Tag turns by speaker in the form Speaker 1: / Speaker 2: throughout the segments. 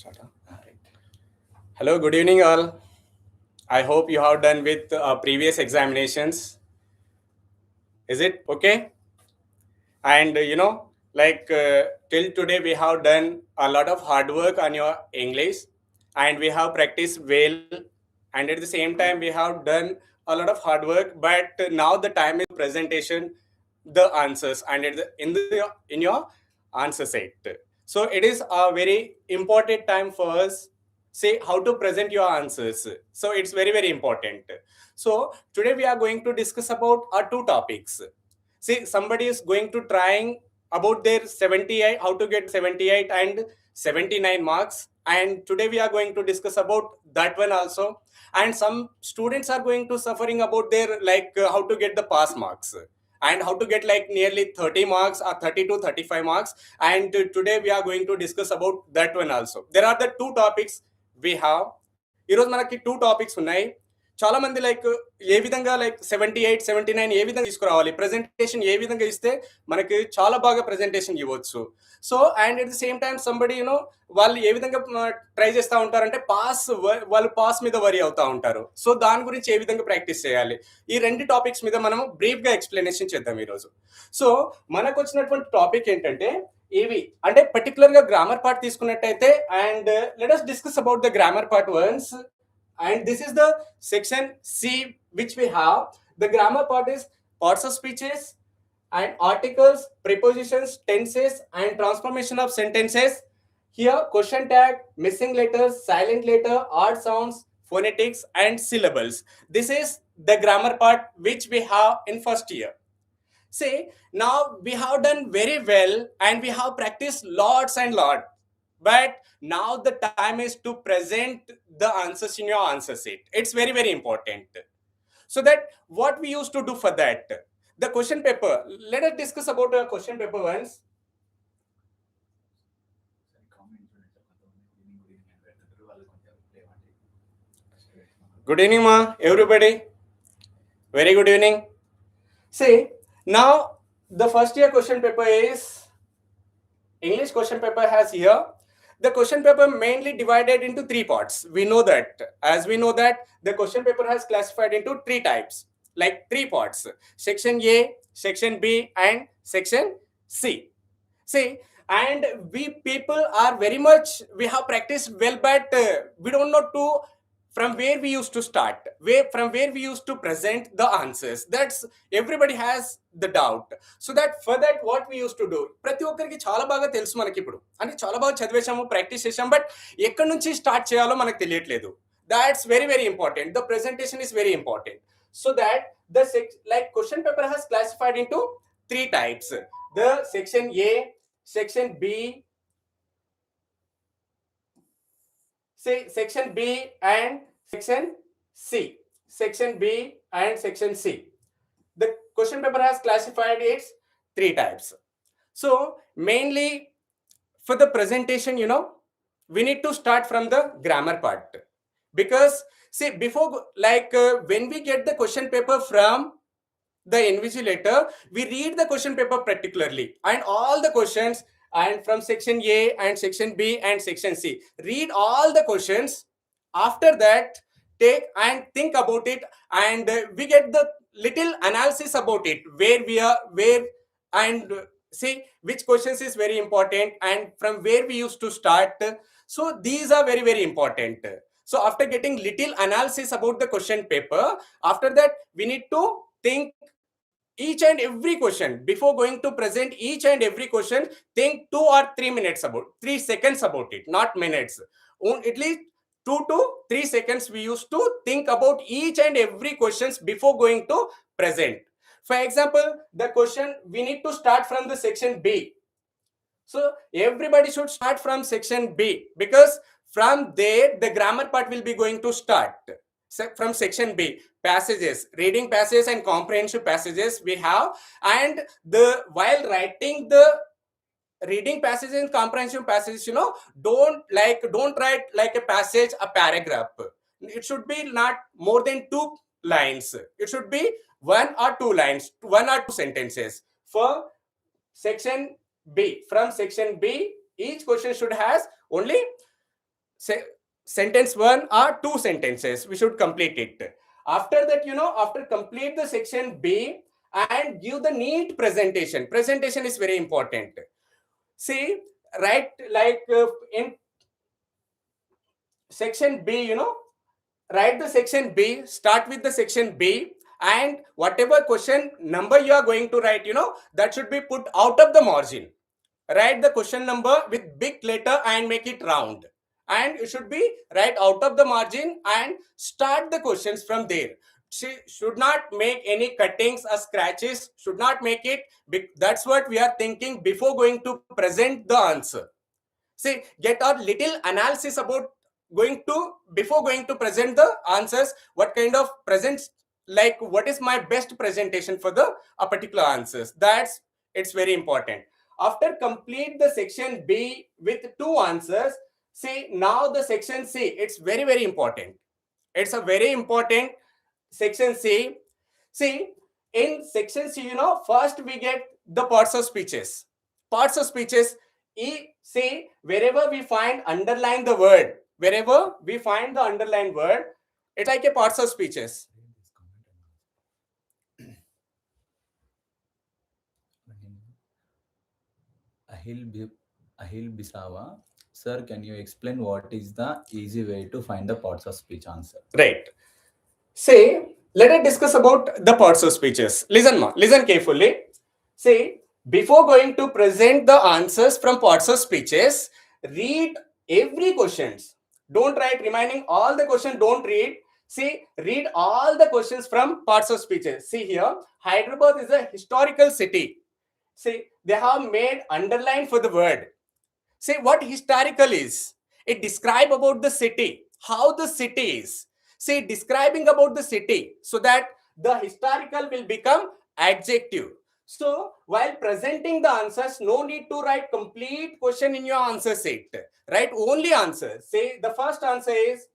Speaker 1: Start, huh? Right. Hello, good evening, all. I hope you have done with previous examinations. Is it okay? And till today, we have done a lot of hard work on your English, and we have practiced well. And at the same time, we have done a lot of hard work. But now the time is presentation, the answers, and in your answer set. So it is a very important time for us. Say how to present your answers. So it's very important. So today we are going to discuss about our two topics. See, somebody is going to trying about their 78, how to get 78 and 79 marks, and today we are going to discuss about that one also. And some students are going to suffering about their how to get the pass marks and how to get like nearly 30 marks or 30 to 35 marks. And today we are going to discuss about that one also. There are the two topics we have. ఈరోజు మనకి two topics ఉన్నాయి. చాలా మంది ఏ విధంగా 78 79 ఏ విధంగా తీసుకురావాలి, presentation ఏ విధంగా ఇస్తే మనకి చాలా బాగా ప్రెజెంటేషన్ ఇవ్వచ్చు. So and at the same time somebody వాళ్ళు ఏ విధంగా ట్రై చేస్తూ ఉంటారంటే వాళ్ళు పాస్ మీద వరి అవుతూ ఉంటారు. సో దాని గురించి ఏ విధంగా ప్రాక్టీస్ చేయాలి, ఈ రెండు టాపిక్స్ మీద మనం బ్రీఫ్గా ఎక్స్ప్లెనేషన్ చేద్దాం ఈరోజు. సో మనకు వచ్చినటువంటి టాపిక్ ఏంటంటే ఇవి, అంటే పర్టికులర్ గా గ్రామర్ పార్ట్ తీసుకున్నట్టయితే, and let us discuss about the grammar part once. And this is the section C which we have. The grammar part is parts of speeches and articles, prepositions, tenses and transformation of sentences. Here question tag, missing letters, silent letter, odd sounds, phonetics and syllables. This is the grammar part which we have in first year. See, now we have done very well and we have practiced lots and lots. But now the time is to present the answers in your answer sheet. It's very important. So that what we used to do for that, the question paper. Let us discuss about the question paper once. Good evening, ma, everybody. Very good evening. See, now the first year question paper is English question paper has here. The question paper mainly divided into three parts. We know that. As we know that, the question paper has classified into three types, like three parts: section A, section B, and section C. See, and we people are very much, we have practiced well, but we don't know to from where we used to start, from where we used to present the answers. That's everybody has the doubt. So that for that what we used to do, ప్రతి ఒక్కరికి చాలా బాగా తెలుసు మనకి ఇప్పుడు, అంటే చాలా బాగా చదివేశాము, ప్రాక్టీస్ చేసాము, బట్ ఎక్కడి నుంచి స్టార్ట్ చేయాలో మనకు తెలియట్లేదు. That's very important. The presentation is very important. So that the question paper has classified into three types: the section A, section B, section B and section C. Section B and section C. The question paper has classified its three types. So mainly for the presentation, we need to start from the grammar part, because see, before when we get the question paper from the invigilator, we read the question paper particularly and all the questions, and from section A and section B and section C, read all the questions. After that, take and think about it, and we get the little analysis about it, where and see which questions is very important and from where we used to start. So these are very important. So after getting little analysis about the question paper, after that we need to think each and every question. Before going to present each and every question, think 2 or 3 minutes about 3 seconds about it, not minutes. At least 2 to 3 seconds we used to think about each and every questions before going to present. For example, the question, we need to start from the section B. So everybody should start from section B, because from there the grammar part will be going to start. From section B, passages, reading passages and comprehensive passages we have, and while writing the reading passages and comprehensive passages, don't write like a passage, a paragraph. It should be not more than 2 lines. It should be 1 or 2 lines, 1 or 2 sentences. For section B, from section B, each question should has only say sentence 1 or 2 sentences, we should complete it. After that, after complete the section B and give the neat presentation. Presentation is very important. See, right, like in section B, write the section B, start with the section B, and whatever question number you are going to write, that should be put out of the margin. Write the question number with big letter and make it round. And you should be right out of the margin and start the questions from there. She should not make any cuttings or scratches, should not make it. That's what we are thinking before going to present the answer. See, get a little analysis about going to before going to present the answers, what kind of presents, like what is my best presentation for the a particular answers. That's it's very important. After complete the section B with 2 answers, see now the section C, it's very very important. It's a very important section C. See, in section C, first we get the parts of speeches. Parts of speeches, see, wherever we find underline the word, wherever we find the underlined word, it's like a parts of speeches.
Speaker 2: Ahil Bisawa, sir, can you explain what is the easy way to find the parts of speech answer?
Speaker 1: Right. Say, let us discuss about the parts of speeches. Listen carefully. Say, before going to present the answers from parts of speeches, read every questions. Don't write remaining all the questions, don't read. See, read all the questions from parts of speeches. See here, Hyderabad is a historical city. See, they have made underline for the word. Say what historical is. It describe about the city, how the city is. Say describing about the city so that the historical will become adjective. So while presenting the answers, no need to write complete question in your answer set. Write only answer. Say the first answer is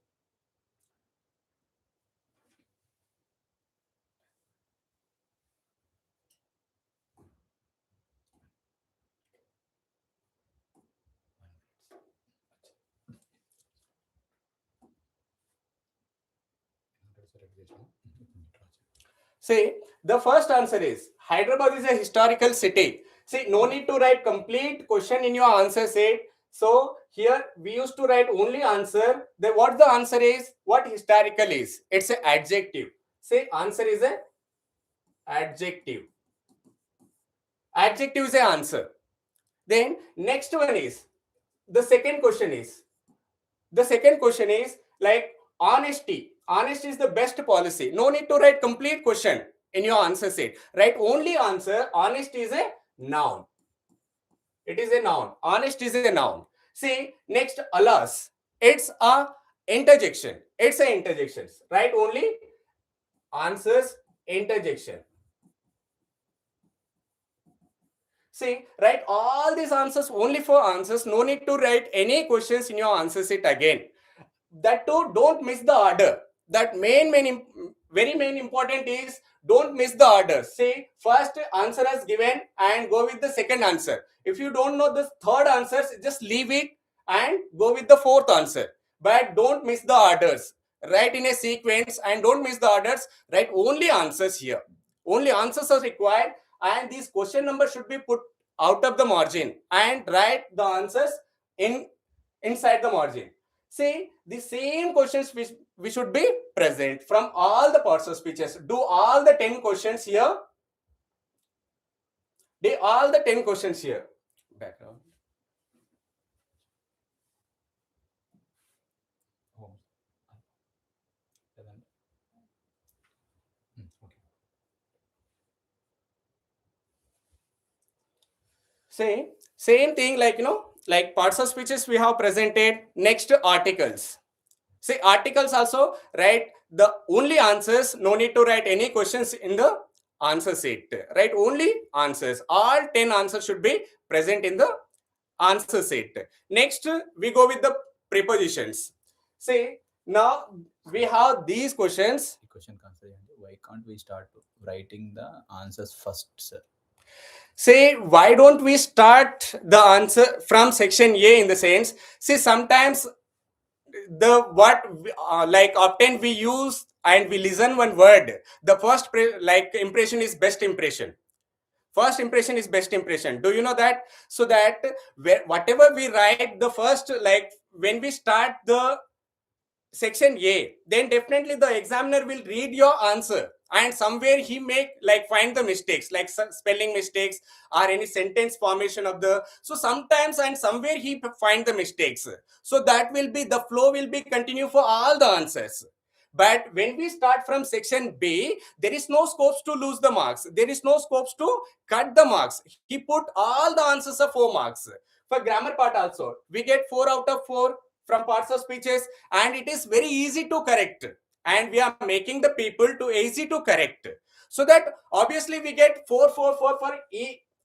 Speaker 1: say the first answer is Hyderabad is a historical city. See, no need to write complete question in your answer set. So here we used to write only answer. Then what the answer is, what historical is? It's an adjective. Say answer is a adjective. Adjective is a answer. Then next one is the second question is like honesty. Honesty is the best policy. No need to write complete question in your answer set. Write only answer. Honesty is a noun. It is a noun. Honest is a noun. See, next, alas. It's a interjection. It's a interjection. Write only answers interjection. See, write all these answers only for answers. No need to write any questions in your answer sheet again. That too, don't miss the order. That very main important is don't miss the order. Say first answer is given and go with the second answer. If you don't know the third answers, just leave it and go with the fourth answer. But don't miss the orders. Write in a sequence and don't miss the orders. Write only answers here. Only answers are required, and these question numbers should be put out of the margin and write the answers inside the margin. See, the same questions which we should be present from all the parts of speeches. Do all the 10 questions here. Do all the 10 questions here. Background. Say, same thing like, like parts of speeches we have presented. Next, articles. See, articles also write the only answers. No need to write any questions in the answer sheet. Write only answers. All 10 answers should be present in the answer sheet. Next, we go with the prepositions. See, now we have these questions.
Speaker 2: Question consider, why can't we start writing the answers first, sir?
Speaker 1: Say, why don't we start the answer from section A in the sense, see, sometimes the what like often we use and we listen one word, the first like impression is best impression. First impression is best impression. Do you know that? So that whatever we write the first, like when we start the section A, then definitely the examiner will read your answer, and somewhere he make like find the mistakes, like spelling mistakes or any sentence formation of the, so sometimes and somewhere he find the mistakes. So that will be the flow will be continue for all the answers. But when we start from section B, there is no scopes to lose the marks, there is no scopes to cut the marks. He put all the answers of 4 marks. For grammar part also we get 4 out of 4 from parts of speeches, and it is very easy to correct, and we are making the people to easy to correct. So that obviously we get 4 for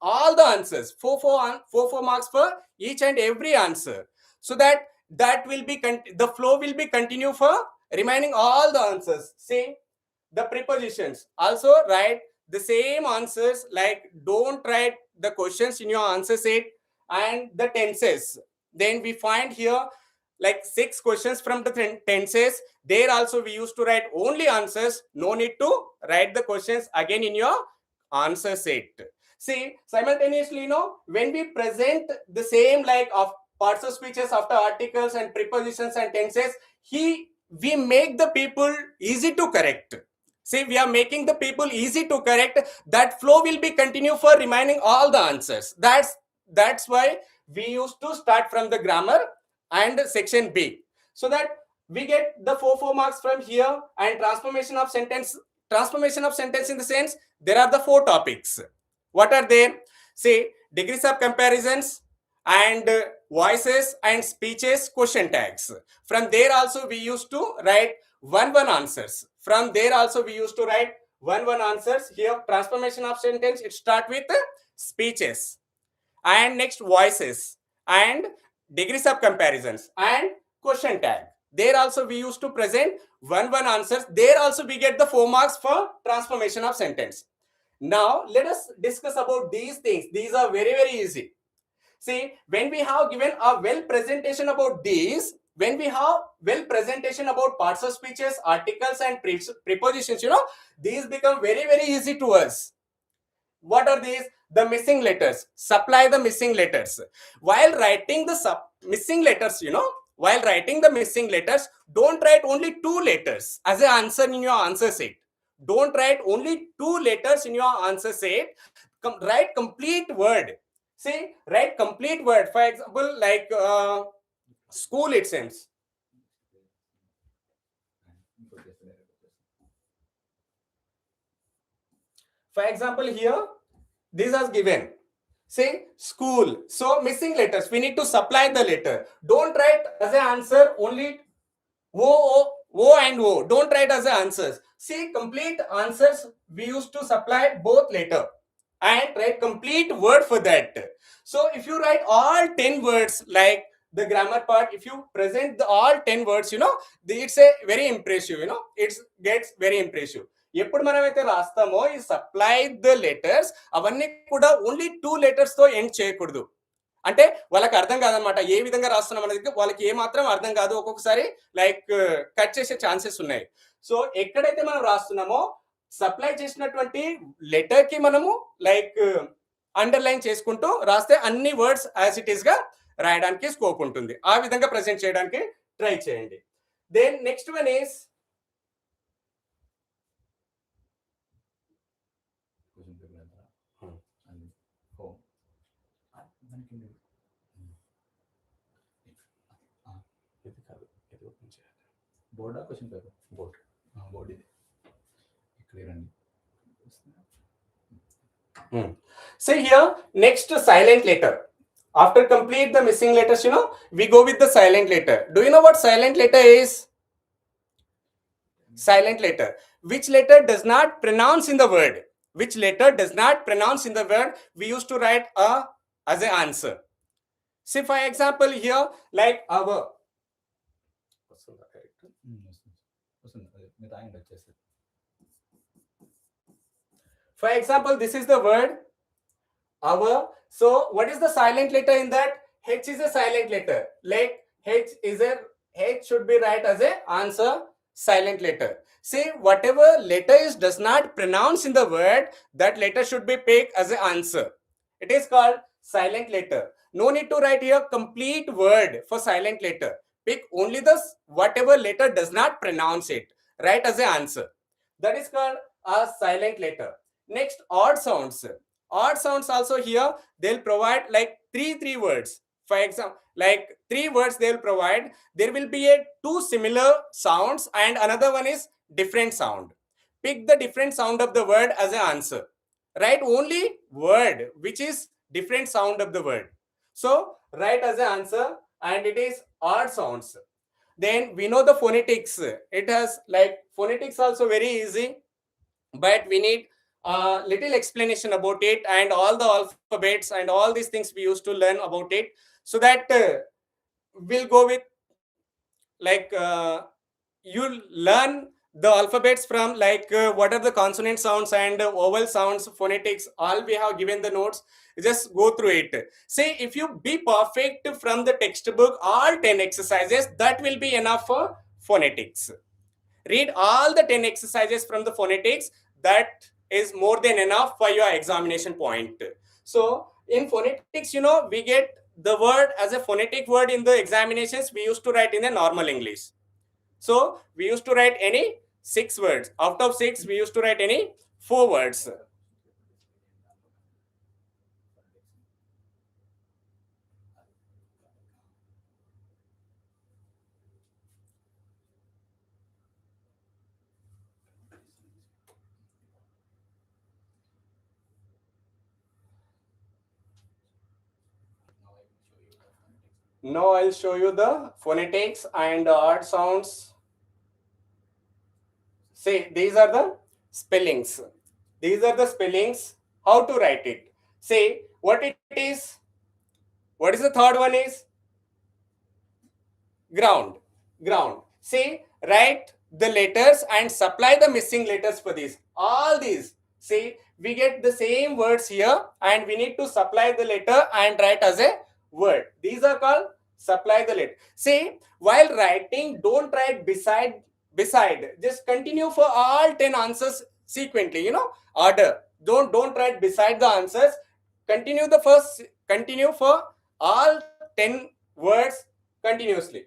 Speaker 1: all the answers, 4 marks for each and every answer. So that will be the flow will be continue for remaining all the answers. See, the prepositions also write the same answers, like don't write the questions in your answer set. And the tenses, then we find here like 6 questions from the tenses. There also we used to write only answers, no need to write the questions again in your answer set. See, simultaneously, when we present the same like of parts of speeches after articles and prepositions and tenses, we make the people easy to correct. See, we are making the people easy to correct. That flow will be continue for remaining all the answers. That's why we used to start from the grammar and section B, so that we get the 4 marks from here. And transformation of sentence in the sense, there are the 4 topics. What are they? Say, degrees of comparisons and voices and speeches question tags. From there also we used to write one answers. From there also we used to write one answers. Here transformation of sentence, it start with speeches, and next voices and degrees of comparisons and question tag. There also we used to present one answers. There also we get the 4 marks for transformation of sentence. Now let us discuss about these things. These are very easy. See, when we have given a well presentation about these, when we have well presentation about parts of speeches, articles and prepositions, these become very easy to us. What are these? The missing letters. Supply the missing letters. While writing the missing letters, while writing the missing letters, don't write only 2 letters as an answer in your answer set. Don't write only 2 letters in your answer set. Write complete word. See, write complete word. For example, like school, it seems. For example, here, this is given. Say school. So missing letters, we need to supply the letter. Don't write as an answer only O and O. Don't write as an answers. See, complete answers, we used to supply both letter and write complete word for that. So if you write all 10 words, like the grammar part, if you present all 10 words, it's a very impressive, it gets very impressive. ఎప్పుడు మనమైతే రాస్తామో ఈ supply the letters అవన్నీ కూడా only 2 letters తో end చేయకూడదు. అంటే వాళ్ళకి అర్థం కాదనమాట, ఏ విధంగా రాస్తున్నాం అనేది వాళ్ళకి ఏ మాత్రం అర్థం కాదు. ఒక్కొక్కసారి లైక్ కట్ చేసే ఛాన్సెస్ ఉన్నాయి. సో ఎక్కడైతే మనం రాస్తున్నామో సప్లై చేసినటువంటి లెటర్ కి మనము లైక్ అండర్లైన్ చేసుకుంటూ రాస్తే అన్ని వర్డ్స్ యాజ్ ఇట్ ఈస్ గా రాయడానికి స్కోప్ ఉంటుంది. ఆ విధంగా ప్రెజెంట్ చేయడానికి ట్రై చేయండి. దెన్ నెక్స్ట్ వన్ ఈస్
Speaker 2: బోర్డా క్వశ్చన్ పేపర్ బోర్డ్ ఇది క్లియర్ అండి.
Speaker 1: See here, next silent letter. After complete the missing letters, we go with the silent letter. Do you know what silent letter is? Silent letter. Which letter does not pronounce in the word? Which letter does not pronounce in the word? We used to write as an answer. See, for example, here, like our. For example, this is the word our. So what is the silent letter in that? H is a silent letter. Like H H should be right as a answer, silent letter. See, whatever letter is does not pronounce in the word, that letter should be picked as an answer. It is called silent letter. No need to write here complete word for silent letter. Pick only the whatever letter does not pronounce it. Write as an answer. That is called a silent letter. Next, odd sounds. Odd sounds also here, they'll provide like three words. For example, like three words they'll provide, there will be a two similar sounds and another one is different sound. Pick the different sound of the word as an answer. Write only word which is different sound of the word. So write as an answer, and it is odd sounds. Then we know the phonetics. It has like phonetics also very easy, but we need a little explanation about it and all the alphabets and all these things we used to learn about it, so that we'll go with like you learn the alphabets from like what are the consonant sounds and vowel sounds, phonetics, all we have given the notes. Just go through it. Say if you be perfect from the textbook all 10 exercises, that will be enough for phonetics. Read all the 10 exercises from the phonetics, that is more than enough for your examination point. So in phonetics, we get the word as a phonetic word in the examinations, we used to write in the normal English. So we used to write any 6 words. Out of 6, we used to write any 4 words. Now I'll show you the phonetics and odd sounds. See, these are the spellings. These are the spellings. How to write it? See what it is. What is the third one is? Ground. Ground. See, write the letters and supply the missing letters for these. All these. See, we get the same words here and we need to supply the letter and write as a word. These are called supply the letter. See, while writing, don't write beside. Just continue for all 10 answers sequentially, order. Don't write beside the answers. Continue for all 10 words continuously.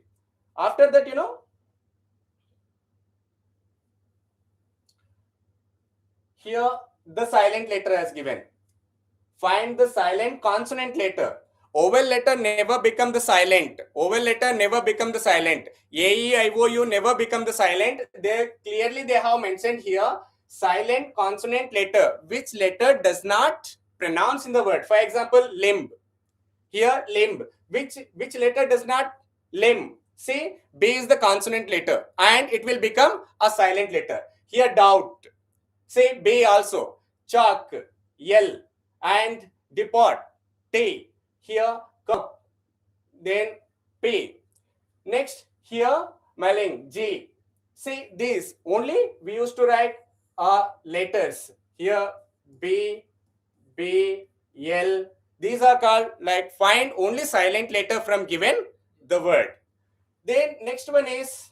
Speaker 1: After that, here the silent letter has given. Find the silent consonant letter. Vowel letter never become the silent. Vowel letter never become the silent. A, E, I, O, U never become the silent. They have mentioned here silent consonant letter. Which letter does not pronounce in the word? For example, limb. Here, limb. Which letter does not? Limb. See, B is the consonant letter and it will become a silent letter. Here, doubt. Say B also. Chalk, L, and depart, T. Here, cup. Then P. Next, here, Melling, G. See, these only we used to write letters. Here, B, B, L. These are called like find only silent letter from given the word. Then next one is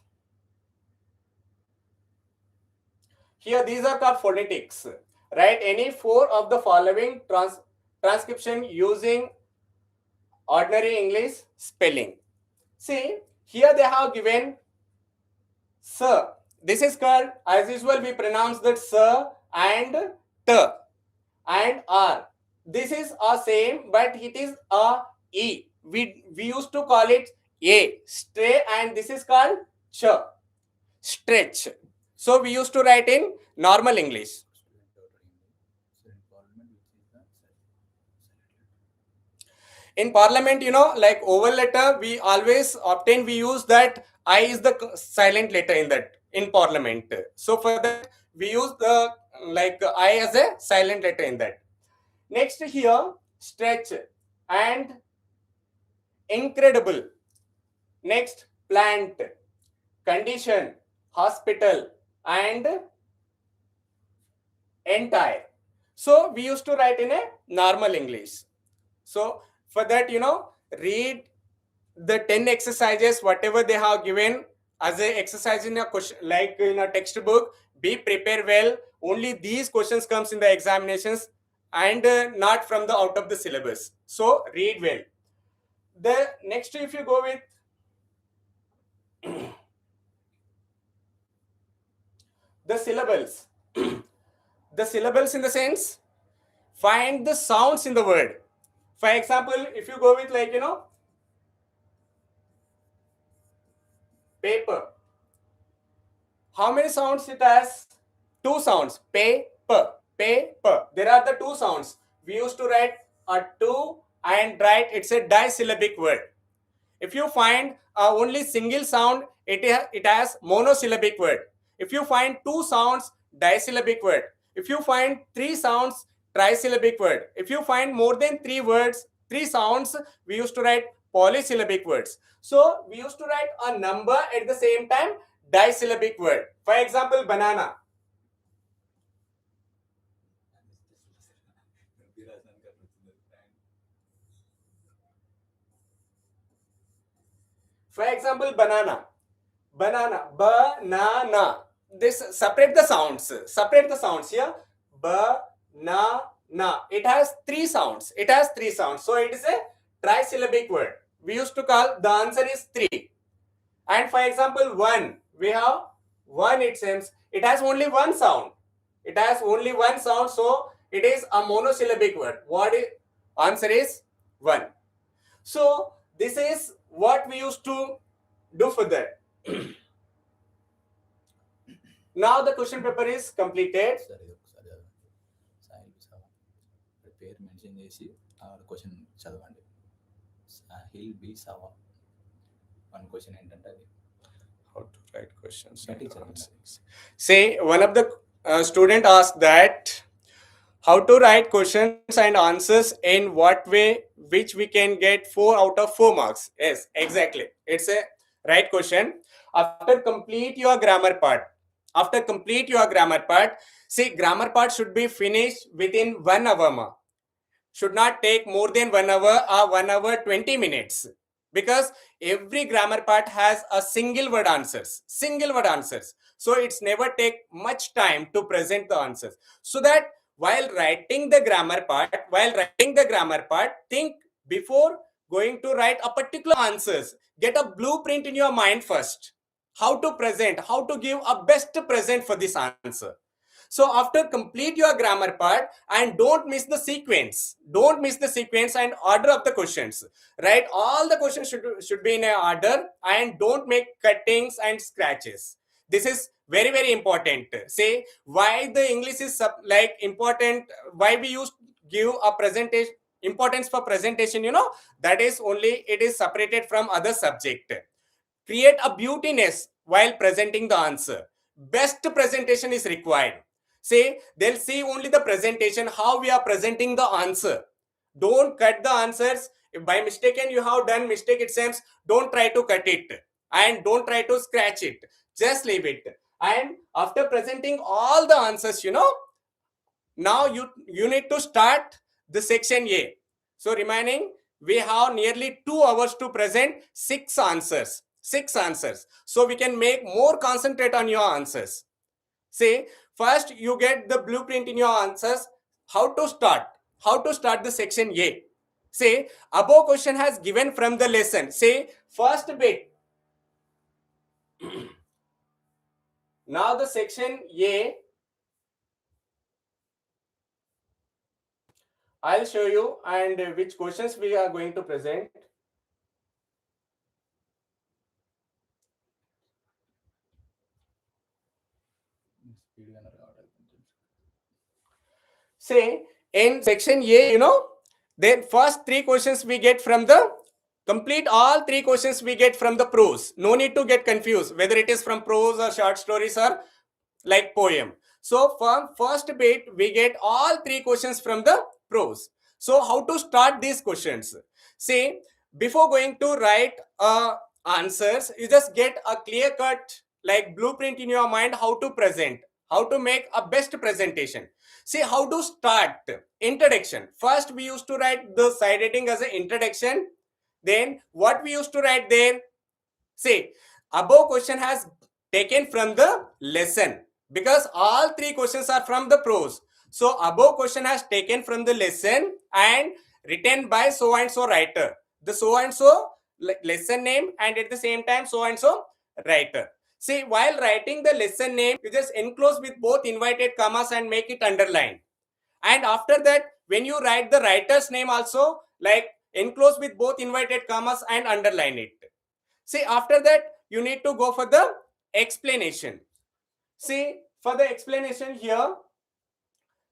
Speaker 1: here, these are called phonetics. Write any 4 of the following transcription using ordinary English spelling. See, here they have given sir. This is called, as usual, we pronounce that sir and t and r. This is a same, but it is a e. We used to call it a, stray, and this is called ch, stretch. So we used to write in normal English. In parliament, like vowel letter, we always obtain, we use that I is the silent letter in that in parliament. So for that, we use the like I as a silent letter in that. Next here, stretch and incredible. Next, plant, condition, hospital, and entire. So we used to write in a normal English. So for that, read the 10 exercises whatever they have given as a exercise in a question like in a textbook, be prepared well. Only these questions comes in the examinations and not from the out of the syllabus. So read well. The next, if you go with the syllables, the syllables in the sense, find the sounds in the word. For example, if you go with like paper, how many sounds it has? Two sounds. Paper, paper. There are the two sounds. We used to write a two and write it's a disyllabic word. If you find only single sound, it has monosyllabic word. If you find two sounds, disyllabic word. If you find three sounds, trisyllabic word. If you find more than three words, three sounds, we used to write polysyllabic words. So we used to write a number at the same time, disyllabic word. For example, banana. For example, banana. Banana. Banana. This separate the sounds. Separate the sounds here. Banana. It has three sounds. It has three sounds. So it is a trisyllabic word. We used to call the answer is three. And for example, one. We have one. It seems it has only one sound. It has only one sound. So it is a monosyllabic word. What is answer is one. So this is what we used to do for that. Now the question paper is completed.
Speaker 2: సరే ఒకసారి సాహిల్ బిసావా పేరు mention చేసి ఆ question చదవండి. Sahil బిసావా one question ఏంటంటే అది
Speaker 1: How to write questions
Speaker 2: Yeah,
Speaker 1: and
Speaker 2: teacher.
Speaker 1: answers. Say one of the student asked that how to write questions and answers in what way which we can get 4 out of 4 marks. Yes, exactly. It's a right question. After complete your grammar part, see, grammar part should be finished within 1 hour. Should not take more than 1 hour or 1 hour 20 minutes, because every grammar part has a single word answers. So it's never take much time to present the answers. So that while writing the grammar part, think before going to write a particular answers. Get a blueprint in your mind first, how to present, how to give a best present for this answer. So after complete your grammar part, and don't miss the sequence and order of the questions. Right, all the questions should be in a order, and don't make cuttings and scratches. This is very very important. Say why the English is like important, why we use give a presentation importance for presentation, that is only it is separated from other subject. Create a beautiness while presenting the answer. Best presentation is required. Say they'll see only the presentation, how we are presenting the answer. Don't cut the answers. If by mistaken you have done mistake, it seems, don't try to cut it and don't try to scratch it. Just leave it. And after presenting all the answers, now you need to start the section A. So remaining, we have nearly 2 hours to present 6 answers. So we can make more concentrate on your answers. Say first you get the blueprint in your answers, how to start the section A. Say above question has given from the lesson. Say first bit. Now the section A, I'll show you and which questions we are going to present. Say in section A, then first 3 questions we get from the complete all 3 questions we get from the prose. No need to get confused whether it is from prose or short stories or like poem. So from first bit we get all 3 questions from the prose. So how to start these questions? See, before going to write answers, you just get a clear cut like blueprint in your mind, how to present, how to make a best presentation. See how to start introduction. First we used to write the side heading as an introduction, then what we used to write there? See, above question has taken from the lesson, because all three questions are from the prose. So above question has taken from the lesson and written by so and so writer. The so and so lesson name, and at the same time so and so writer. See, while writing the lesson name, you just enclose with both inverted commas and make it underlined. And after that, when you write the writer's name also, like enclose with both inverted commas and underline it. See, after that, you need to go for the explanation. See, for the explanation here,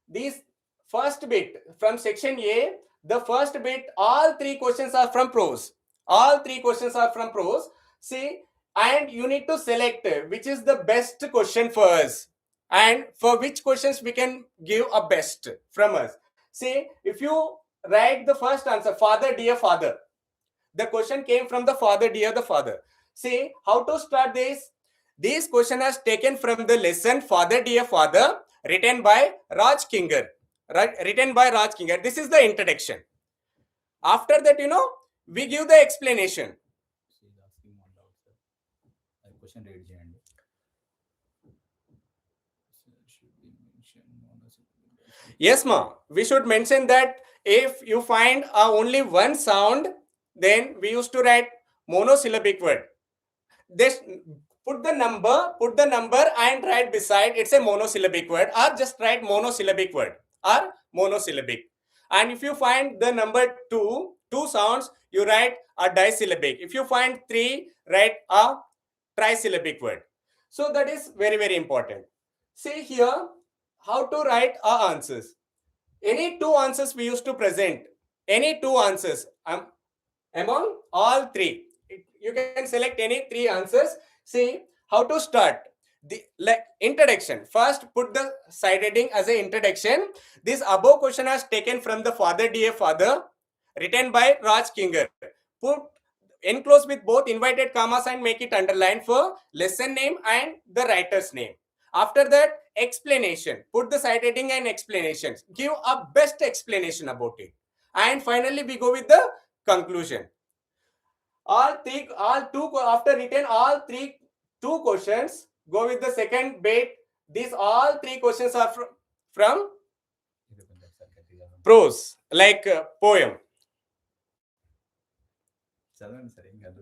Speaker 1: this first bit from section A, the first bit, all three questions are from prose. All three questions are from prose. See, and you need to select which is the best question for us, and for which questions we can give a best from us. See, if you write the first answer, father, dear father, the question came from the father, dear the father. See, how to start this? This question has taken from the lesson Father, Dear Father, written by Raj Kinger. Written by Raj Kinger. This is the introduction. After that, we give the explanation.
Speaker 2: She's asking one doubt, sir. అది question read చేయండి. Should be mentioned monosyllabic.
Speaker 1: Yes, ma. We should mention that if you find only one sound, then we used to write monosyllabic word. This put the number and write beside it's a monosyllabic word, or just write monosyllabic word or monosyllabic. And if you find the number two sounds, you write a disyllabic. If you find three, write a trisyllabic word. So that is very, very important. See here how to write our answers. Any two answers we used to present, any two answers among all three, you can select any three answers. See how to start the introduction. First, put the side heading as an introduction. This above question has taken from the Father, Dear Father, written by Raj Kinger. Put enclose with both inverted commas and make it underline for lesson name and the writer's name. After that, explanation. Put the side heading and explanations. Give a best explanation about it. And finally, we go with the conclusion. After written all two questions, go with the second bit. These all three questions are from prose, like poem.
Speaker 2: చదవండి sir, ఏం కాదు.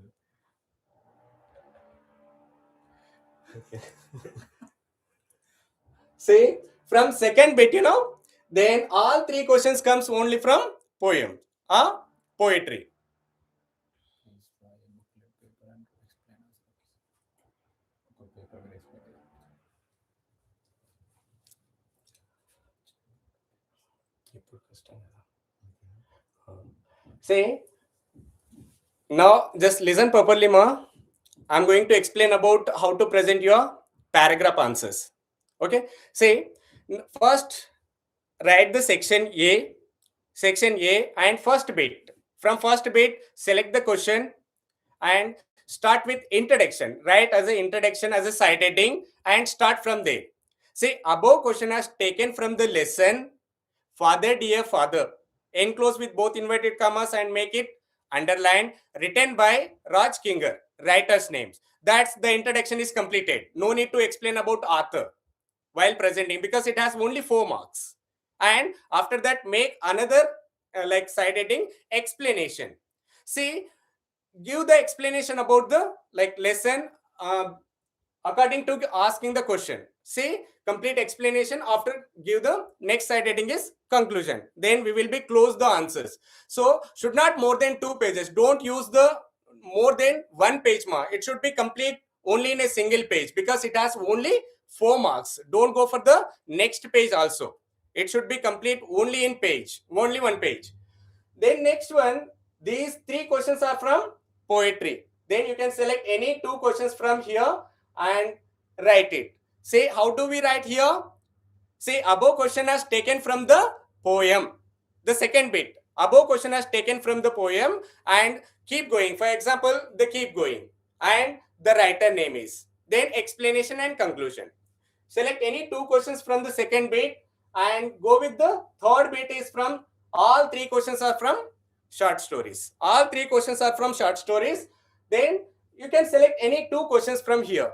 Speaker 1: See, from second bit, then all three questions comes only from poem, poetry.
Speaker 2: Please try a booklet paper and explain us. ఒక paper మీద explain చేయండి.
Speaker 1: See, now just listen properly, ma. I'm going to explain about how to present your paragraph answers. Okay, see, first write the section A and first bit. From first bit, select the question and start with introduction. Write as an introduction as a side heading and start from there. See, above question has taken from the lesson Father, Dear Father, enclose with both inverted commas and make it underlined, written by Raj Kinger, writer's names. That's the introduction is completed. No need to explain about author while presenting, because it has only 4 marks. And after that, make another side heading explanation. See, give the explanation about the lesson according to asking the question. See, complete explanation. After, give the next side heading is conclusion. Then we will be close the answers. So should not more than 2 pages. Don't use the more than 1 page mark. It should be complete only in a single page, because it has only 4 marks. Don't go for the next page also. It should be complete only in page, only 1 page. Then next one, these 3 questions are from poetry. Then you can select any 2 questions from here and write it. Say, how do we write here? Say, above question has taken from the poem. The second bit, above question has taken from the poem, and keep going. For example, the keep going, and the writer name is. Then explanation and conclusion. Select any 2 questions from the second bit and go with the third bit is from, all 3 questions are from short stories. All 3 questions are from short stories. Then you can select any 2 questions from here.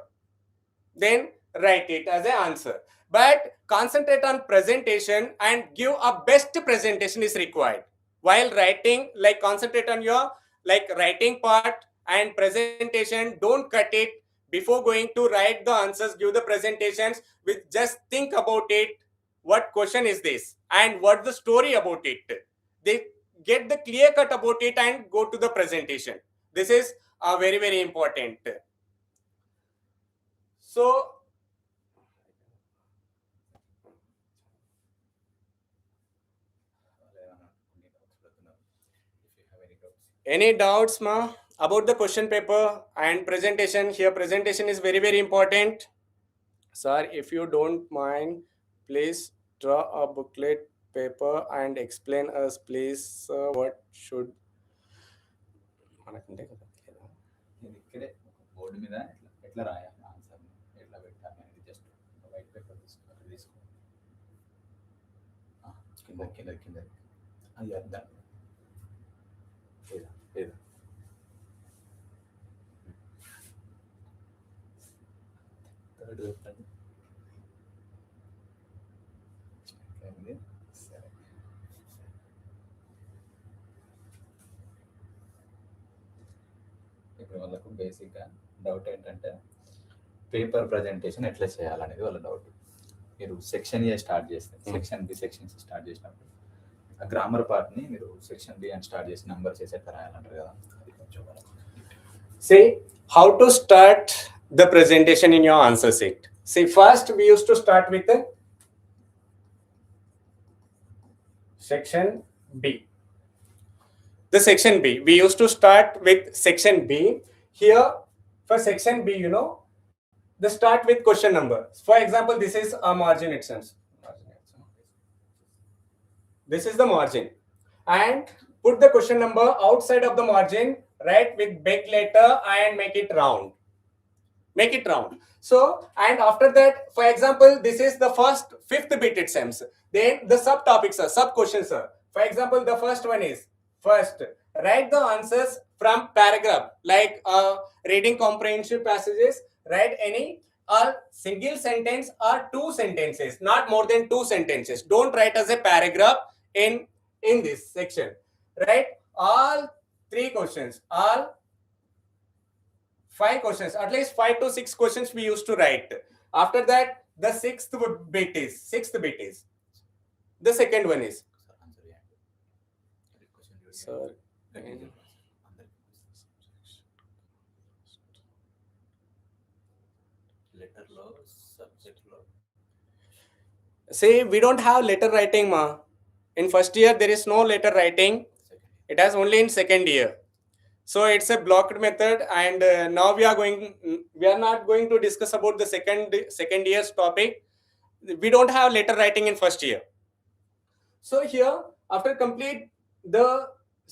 Speaker 1: Then write it as an answer. But concentrate on presentation and give a best presentation is required. While writing, like concentrate on your like writing part and presentation. Don't cut it before going to write the answers. Give the presentations with just think about it. What question is this and what the story about it? They get the clear cut about it and go to the presentation. This is very very important. So any doubts, ma, about the question paper and presentation? Here, presentation is very, very important. Sir, if you don't mind, please draw a booklet paper and explain us, please, what should.
Speaker 2: నేను ఇక్కడే ఒక board మీద ఎట్లా రాయాలి answer ఎట్లా పెట్టాలి అనేది just white paper తీసుకో కింద కింద కింద అది అర్థం లేదా లేదా థర్డ్ చెప్పండి సరే ఇప్పుడు వాళ్ళకు బేసిక్గా డౌట్ ఏంటంటే పేపర్ ప్రజెంటేషన్ ఎట్లా చేయాలనేది వాళ్ళ డౌట్. మీరు సెక్షన్ ఏ స్టార్ట్ చేస్తే section B section C start చేసినప్పుడు ఆ గ్రామర్ పార్ట్ని మీరు సెక్షన్ బి అని స్టార్ట్ చేసి నెంబర్ చేసి ఎట్లా రాయాలంటారు కదా, అది కొంచెం
Speaker 1: say how to start the presentation in your answer sheet. See, first we used to start with the section B. The section B, we used to start with section B. Here for section B, the start with question number. For example, this is a margin itself. This is the margin, and put the question number outside of the margin, write with big letter and make it round. Make it round. So, and after that, for example, this is the first 5th bit it seems. Then the subtopics are sub questions are. For example, the first one is first write the answers from paragraph, like reading comprehension passages. Write any or single sentence or 2 sentences, not more than 2 sentences. Don't write as a paragraph in this section. Write all 3 questions, all 5 questions, at least 5 to 6 questions we used to write. After that, the 6th bit is the second one is sir.
Speaker 2: లెటర్లో సబ్జెక్ట్లో
Speaker 1: See, we don't have letter writing, ma. In first year there is no letter writing. It has only in second year. So it's a blocked method, and now we are not going to discuss about the second year's topic. We don't have letter writing in first year. So here, after complete the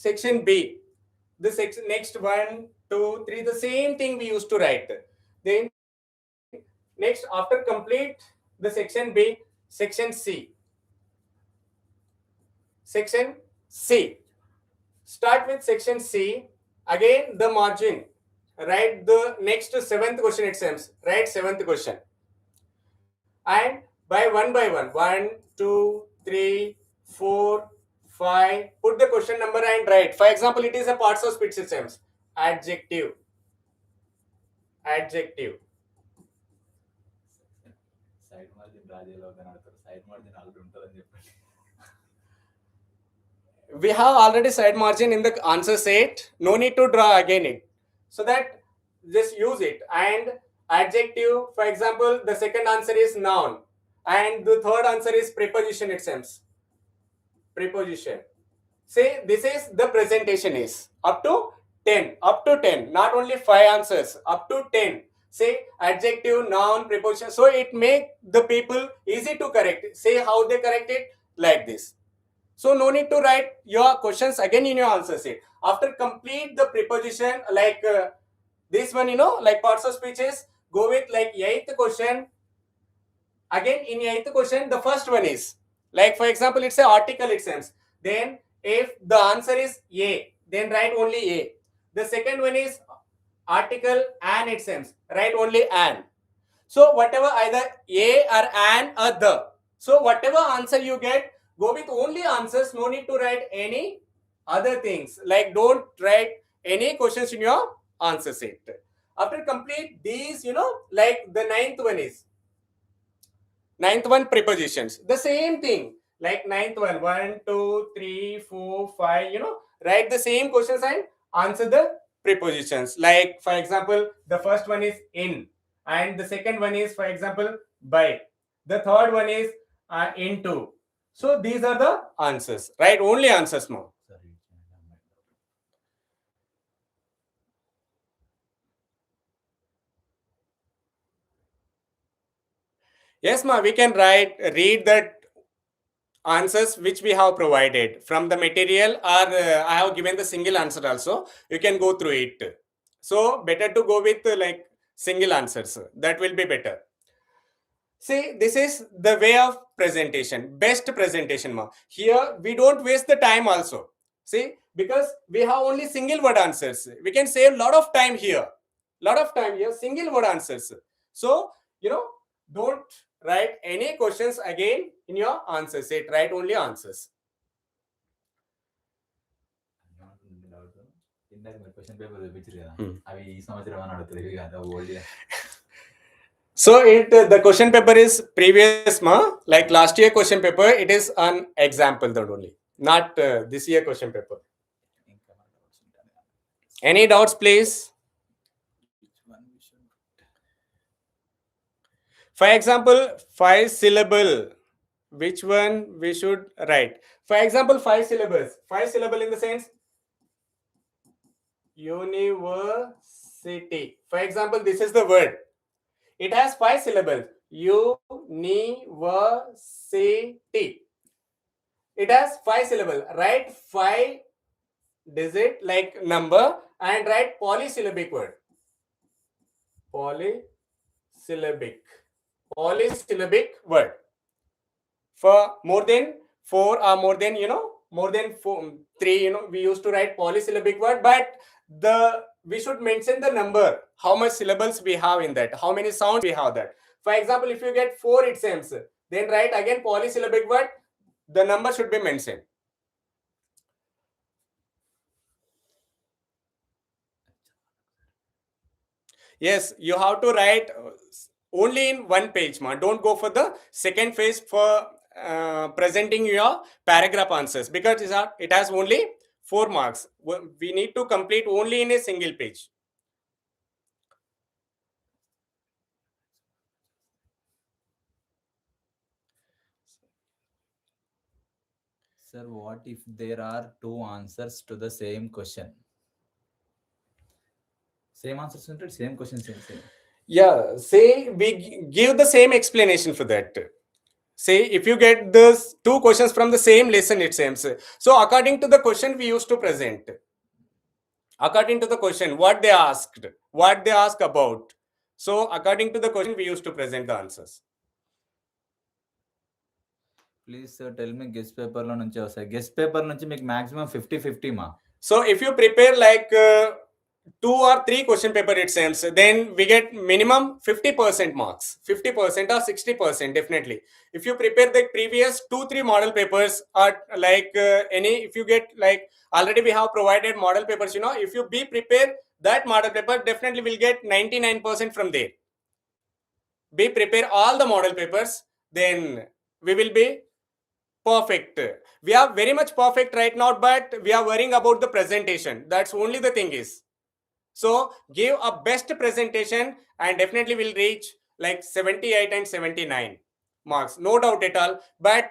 Speaker 1: section B, the section next 1, 2, 3, the same thing we used to write. Then next, after complete the section B, section C. Section C. Start with section C. Again, the margin. Write the next 7th question it seems. Write 7th question. And by 1, 1, 2, 3, 4, 5, put the question number and write. For example, it is a parts of speech systems. Adjective. Adjective.
Speaker 2: Side margin రాజేలో కనబడతారు, side margin already ఉంటుందని చెప్పండి.
Speaker 1: We have already side margin in the answer set. No need to draw again it. So that just use it. And adjective, for example, the second answer is noun. And the third answer is preposition it seems. Preposition. Say this is the presentation is up to 10. Up to 10. Not only 5 answers. Up to 10. Say adjective, noun, preposition. So it make the people easy to correct. Say how they correct it like this. So no need to write your questions again in your answer sheet. After complete the preposition, like this one, like parts of speeches, go with like 8th question. Again in 8th question, the first one is like, for example, it's an article it seems. Then If the answer is A, then write only A. The second one is article and its ends, write only an. So whatever, either A or an or the. So whatever answer you get, go with only answers. No need to write any other things. Like don't write any questions in your answer set. After complete these, like the ninth one prepositions. The same thing. Like ninth one, 1, 2, 3, 4, 5, write the same questions and answer the prepositions. Like for example, the first one is in, and the second one is, for example, by. The third one is into. So these are the answers. Write only answers more. Yes, ma, we can read that answers which we have provided from the material, or I have given the single answer also. You can go through it. So better to go with like single answers. That will be better. See, this is the way of presentation, best presentation, ma. Here we don't waste the time also. See, because we have only single word answers. We can save a lot of time here. Lot of time here, single word answers. So, don't write any questions again in your answer set. Write only answers.
Speaker 2: ఇందాక మీరు question paper చూపించారు కదా,
Speaker 1: Hmm.
Speaker 2: అవి ఈ సంవత్సరం అని అడుగుతారు కదా old.
Speaker 1: So the question paper is previous ma, like last year question paper. It is an example that only, not this year question paper. Any doubts, please? For example, 5 syllable. Which one we should write? For example, 5 syllables. 5 syllable in the sense university. For example, this is the word. It has 5 syllables. University. It has 5 syllables. Write 5 digit like number and write polysyllabic word. Polysyllabic word. For more than 4 or more than more than 3, we used to write polysyllabic word, but we should mention the number, how much syllables we have in that, how many sounds we have that. For example, if you get 4 it seems, then write again polysyllabic word, the number should be mentioned. Yes, you have to write only in one page, ma. Don't go for the second phase for presenting your paragraph answers, because it has only 4 marks. We need to complete only in a single page.
Speaker 2: Sir, what if there are 2 answers to the same question? Same answers until same question, same.
Speaker 1: Yeah, say we give the same explanation for that. Say if you get those 2 questions from the same lesson, it seems, so according to the question we used to present, according to the question what they asked about, so according to the question we used to present the answers.
Speaker 2: Please sir tell me guest పేపర్లో నుంచి వస్తాయి. Guest paper నుంచి మీకు maximum 50-50 మా.
Speaker 1: So if you prepare like 2 or 3 question paper it seems, then we get minimum 50% marks, 50% or 60% definitely. If you prepare the previous 2-3 model papers, or like if you get like already we have provided model papers, if you be prepared that model paper, definitely will get 99% from there. Be prepare all the model papers, then we will be perfect. We are very much perfect right now, but we are worrying about the presentation. That's only the thing is. So give a best presentation and definitely will reach like 78 and 79 marks, no doubt at all. But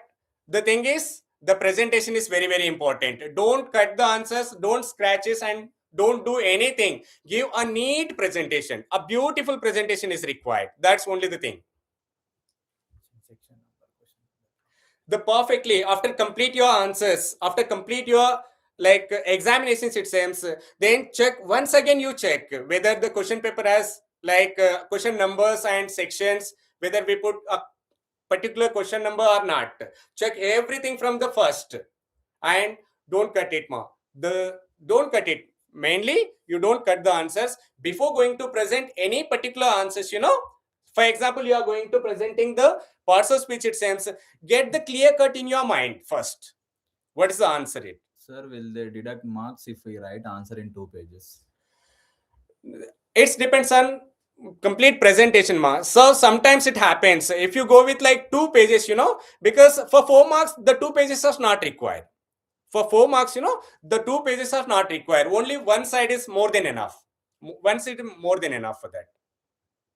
Speaker 1: the thing is, the presentation is very, very important. Don't cut the answers, don't scratches, and don't do anything. Give a neat presentation. A beautiful presentation is required. That's only the thing. The perfectly, after complete your answers, after complete your like examinations it seems, then check once again, you check whether the question paper has like question numbers and sections, whether we put a particular question number or not. Check everything from the first, and don't cut it, ma. Don't cut it. Mainly, you don't cut the answers before going to present any particular answers. For example, you are going to presenting the parts of speech. It seems get the clear cut in your mind first. What is the answer?
Speaker 2: Sir, will they deduct marks if we write answer in 2 pages?
Speaker 1: It depends on complete presentation, ma. So sometimes it happens if you go with like 2 pages, because for 4 marks the 2 pages are not required. For 4 marks, the 2 pages are not required. Only one side is more than enough. One side is more than enough for that.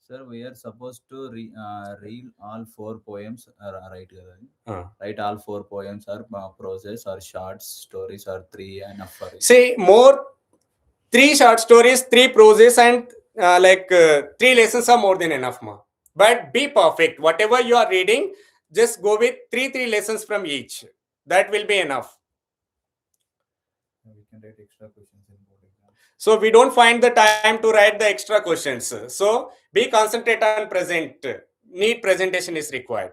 Speaker 2: Sir, we are supposed to read all 4 poems, right?
Speaker 1: Uh.
Speaker 2: Write all 4 poems or proses or shorts, stories or 3 enough for it.
Speaker 1: See, more 3 short stories, 3 proses, and 3 lessons are more than enough, ma. But be perfect. Whatever you are reading, just go with 3 lessons from each. That will be enough.
Speaker 2: We can write extra questions in board exam.
Speaker 1: So we don't find the time to write the extra questions. So be concentrate on present. Neat presentation is required.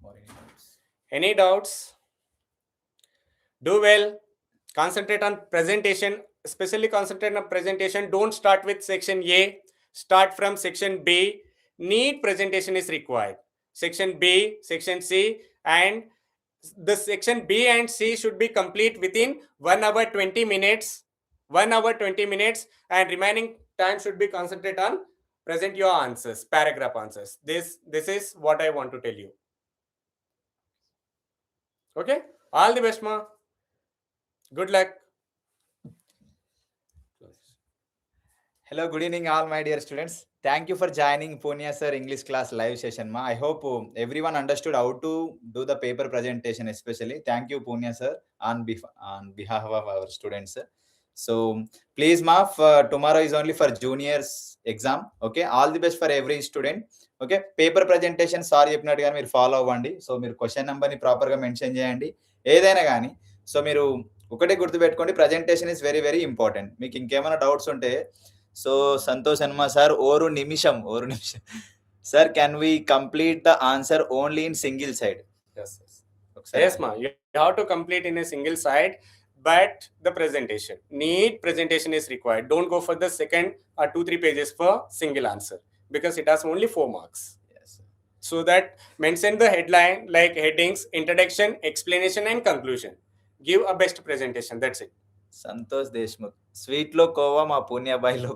Speaker 2: Or any doubts?
Speaker 1: Any doubts? Do well. Concentrate on presentation. Especially concentrate on presentation. Don't start with section A. Start from section B. Neat presentation is required. Section B, section C, and the section B and C should be complete within 1 hour 20 minutes. 1 hour 20 minutes, and remaining time should be concentrate on present your answers, paragraph answers. This is what I want to tell you. Okay, all the best, ma. Good luck.
Speaker 3: Hello, good evening, all my dear students. Thank you for joining Punya sir English class live session. Ma, I hope everyone understood how to do the paper presentation, especially. Thank you, Punya sir, on behalf of our students. So please, ma, tomorrow is only for juniors exam. Okay, all the best for every student. Okay, paper presentation sorry చెప్పినట్టుగా మీరు follow అవ్వండి. So మీరు question నెంబర్ని ప్రాపర్గా mention చేయండి. ఏదైనా కానీ so మీరు ఒకటే గుర్తుపెట్టుకోండి, presentation is very very important. మీకు ఇంకేమైనా డౌట్స్ ఉంటే సో సంతోష్ అన్మా సార్ ఓరు నిమిషం sir can we complete the answer only in single side?
Speaker 1: Yes, ma. You have to complete in a single side, but the presentation, neat presentation is required. Don't go for the second or 2-3 pages for single answer, because it has only 4 marks.
Speaker 3: Yes.
Speaker 1: So that mention the headline, like headings, introduction, explanation, and conclusion. Give a best presentation. That's it.
Speaker 3: Santosh Deshmukh sweet లో కోవా మా పుణ్యబాయిలో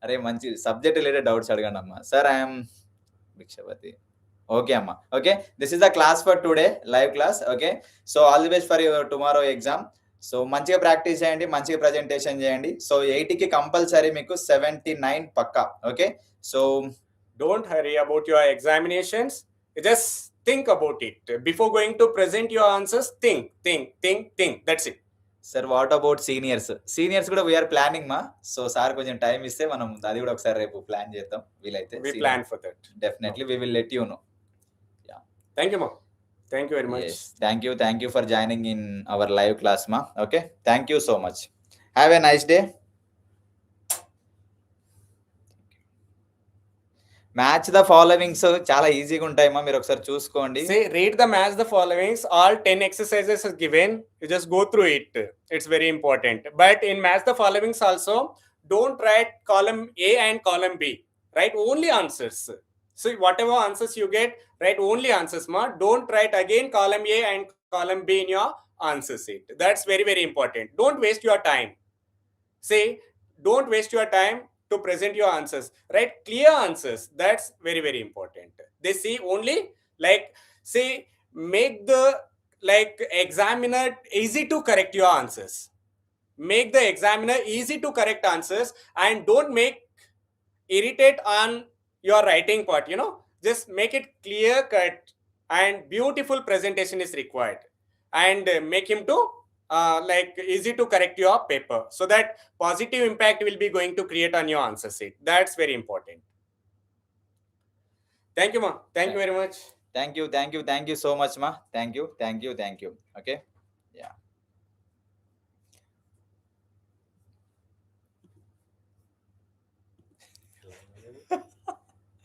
Speaker 3: అరే మంచి subject related doubts అడగండి అమ్మా. Sir I'm Bhikshapathi. Okay అమ్మా. Okay, this is the class for today, live class. Okay, so all the best for your tomorrow exam. So మంచిగా practice చేయండి, మంచిగా ప్రజెంటేషన్ చేయండి. సో 80కి కంపల్సరీ మీకు 79 పక్కా. Okay, so
Speaker 1: don't hurry about your examinations. Just think about it before going to present your answers. Think. That's it.
Speaker 3: Sir what about seniors కూడా we are planning మా. So sir కొంచెం time ఇస్తే మనం అది కూడా ఒకసారి రేపు ప్లాన్ చేద్దాం వీలైతే.
Speaker 1: We plan for that.
Speaker 3: Definitely we will let you know.
Speaker 1: Thank you, ma. Thank you very much.
Speaker 3: Yes, thank you for joining in our live class, ma. Okay, thank you so much. Have a nice day. Match the followings చాలా ఈజీగా ఉంటాయి మా, మీరు ఒకసారి చూసుకోండి.
Speaker 1: Say, read the match the followings. All 10 exercises is given. You just go through it. It's very important. But in match the followings also, don't write column A and column B. Write only answers. So whatever answers you get, write only answers, ma. Don't write again column A and column B in your answer sheet. That's very, very important. Don't waste your time. Say, don't waste your time to present your answers. Write clear answers. That's very, very important. They see only, say, make the examiner easy to correct your answers. Make the examiner easy to correct answers, and don't make irritate on your writing part. Just make it clear cut, and beautiful presentation is required, and make him to easy to correct your paper, so that positive impact will be going to create on your answer sheet. That's very important. Thank you, ma. Thank you very much.
Speaker 3: Thank you so much, ma. Thank you. Okay, yeah.